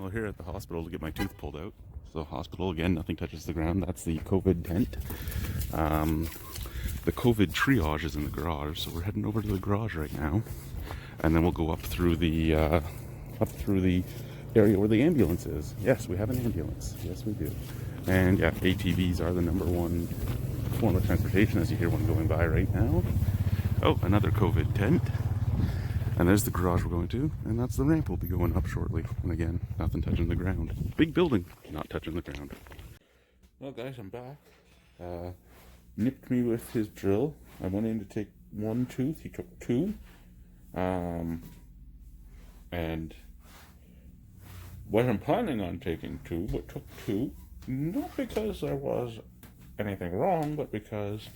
Well, here at the hospital to get my tooth pulled out. So hospital again, nothing touches the ground. That's the COVID tent. The COVID triage is in the garage, so we're heading over to the garage right now, and then we'll go up through the area where the ambulance is. Yes, we have an ambulance. Yes, we do. And yeah, ATVs are the number one form of transportation, as you hear one going by right now. Oh, another COVID tent. And there's the garage we're going to, and that's the ramp we'll be going up shortly. And again, nothing touching the ground. Big building, not touching the ground. Well, guys, I'm back. Nipped me with his drill. I went in to take one tooth. He took two. And wasn't planning on taking two, but took two. Not because there was anything wrong, but because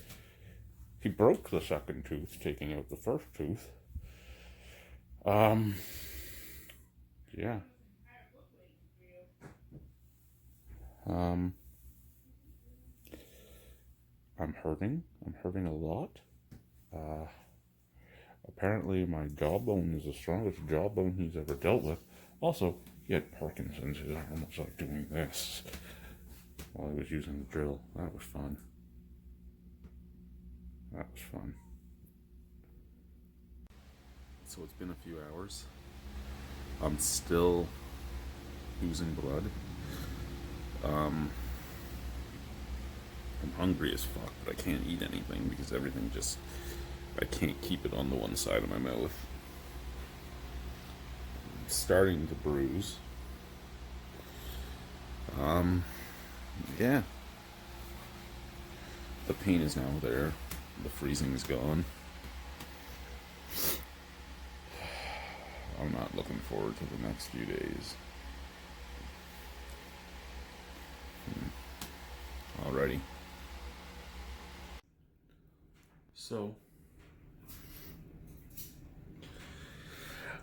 he broke the second tooth, taking out the first tooth. Yeah. I'm hurting. I'm hurting a lot. Apparently my jawbone is the strongest jawbone he's ever dealt with. Also, he had Parkinson's. His arm was like doing this while he was using the drill. That was fun. That was fun. So it's been a few hours. I'm still oozing blood. I'm hungry as fuck, but I can't eat anything because everything just, I can't keep it on the one side of my mouth. I'm starting to bruise. Yeah. The pain is now there. The freezing is gone. I'm not looking forward to the next few days. Alrighty. So,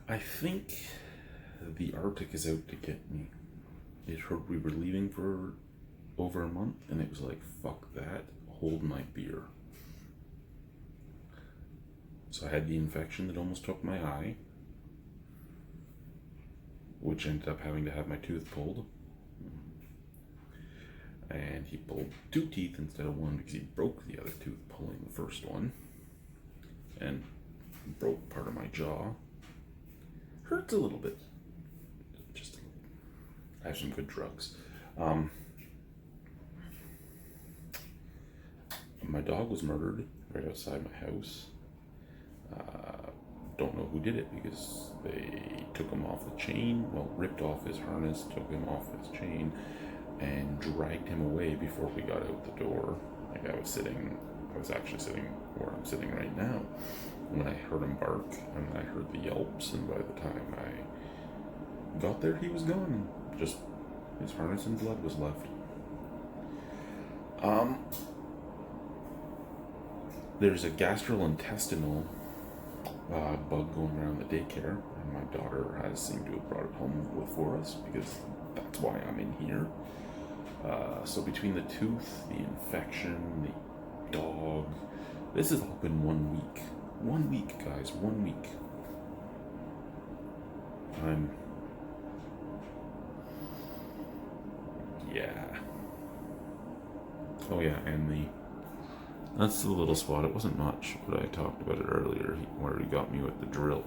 I think the Arctic is out to get me. It heard we were leaving for over a month, and it was like, fuck that, hold my beer. So I had the infection that almost took my eye, which ended up having to have my tooth pulled. And he pulled two teeth instead of one because he broke the other tooth pulling the first one. And broke part of my jaw. Hurts a little bit. Just a little. I have some good drugs. My dog was murdered right outside my house. Don't know who did it because they took him off the chain, well, ripped off his harness, took him off his chain, and dragged him away before we got out the door. Like I was actually sitting where I'm sitting right now when I heard him bark, and I heard the yelps, and by the time I got there, he was gone. Just his harness and blood was left. There's a gastrointestinal bug going around the daycare, and my daughter has seemed to have brought it home for us because that's why I'm in here. So between the tooth, the infection, the dog, this has all been 1 week. 1 week, guys, 1 week. Yeah. Oh yeah, and that's the little spot. It wasn't much, but I talked about it earlier, where he got me with the drill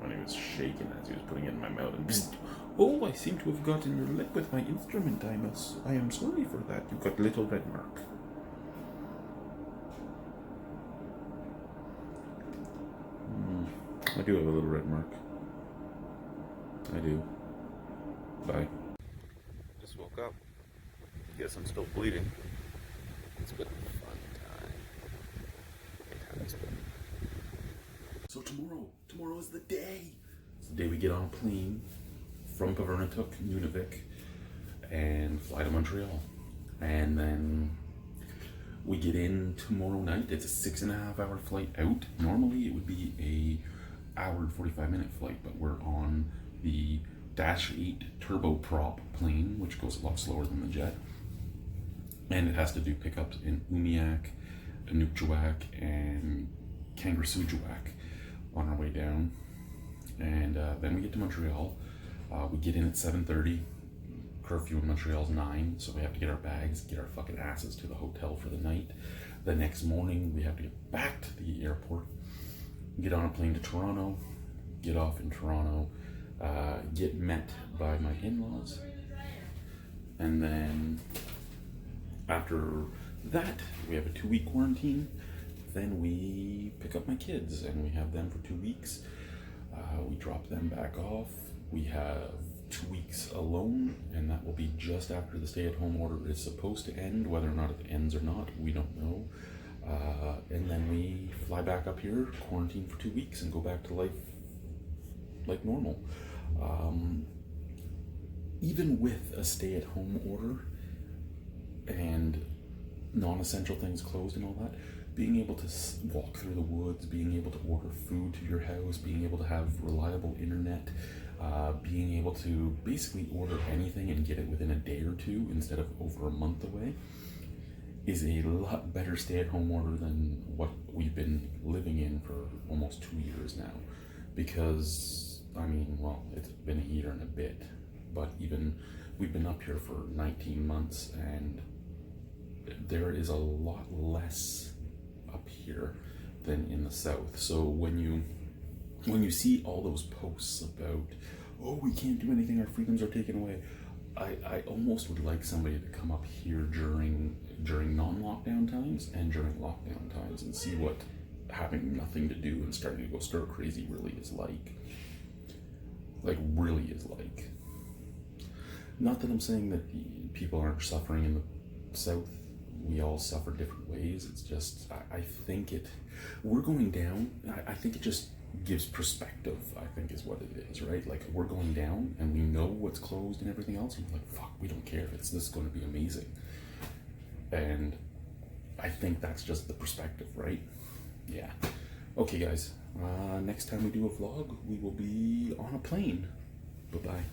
when he was shaking as he was putting it in my mouth. And psst, oh, I seem to have gotten your lip with my instrument. I am sorry for that. You've got a little red mark. I do have a little red mark. I do. Bye. Just woke up. Guess I'm still bleeding. It's been a fun time. It has been. So tomorrow is the day. It's the day we get on a plane from Pavernatuk, Nunavik, and fly to Montreal. And then we get in tomorrow night. It's a 6.5 hour flight out. Normally it would be a hour and 45-minute flight, but we're on the Dash 8 turboprop plane, which goes a lot slower than the jet. And it has to do pickups in Umiak, Inukjuak, and Kangersujuak on our way down. And then we get to Montreal. We get in at 7:30. Curfew in Montreal's 9, so we have to get our bags, get our fucking asses to the hotel for the night. The next morning, we have to get back to the airport, get on a plane to Toronto, get off in Toronto, get met by my in-laws, and then after that, we have a 2-week quarantine. Then we pick up my kids and we have them for 2 weeks. We drop them back off. We have 2 weeks alone, and that will be just after the stay-at-home order is supposed to end. Whether or not it ends or not, we don't know. And then we fly back up here, quarantine for 2 weeks, and go back to life like normal. Even with a stay-at-home order and non-essential things closed and all that, being able to walk through the woods, being able to order food to your house, being able to have reliable internet, being able to basically order anything and get it within a day or two instead of over a month away is a lot better stay-at-home order than what we've been living in for almost 2 years now. Because, I mean, well, it's been a year and a bit, but even we've been up here for 19 months and there is a lot less up here than in the south. So when you see all those posts about, oh, we can't do anything, our freedoms are taken away, I almost would like somebody to come up here during non-lockdown times and during lockdown times and see what having nothing to do and starting to go stir crazy really is like. Like, really is like. Not that I'm saying that people aren't suffering in the south. We all suffer different ways. It's just, I think we're going down. I think it just gives perspective, I think is what it is, right? Like, we're going down and we know what's closed and everything else. And we're like, fuck, we don't care. This is going to be amazing. And I think that's just the perspective, right? Yeah. Okay, guys. Next time we do a vlog, we will be on a plane. Bye-bye.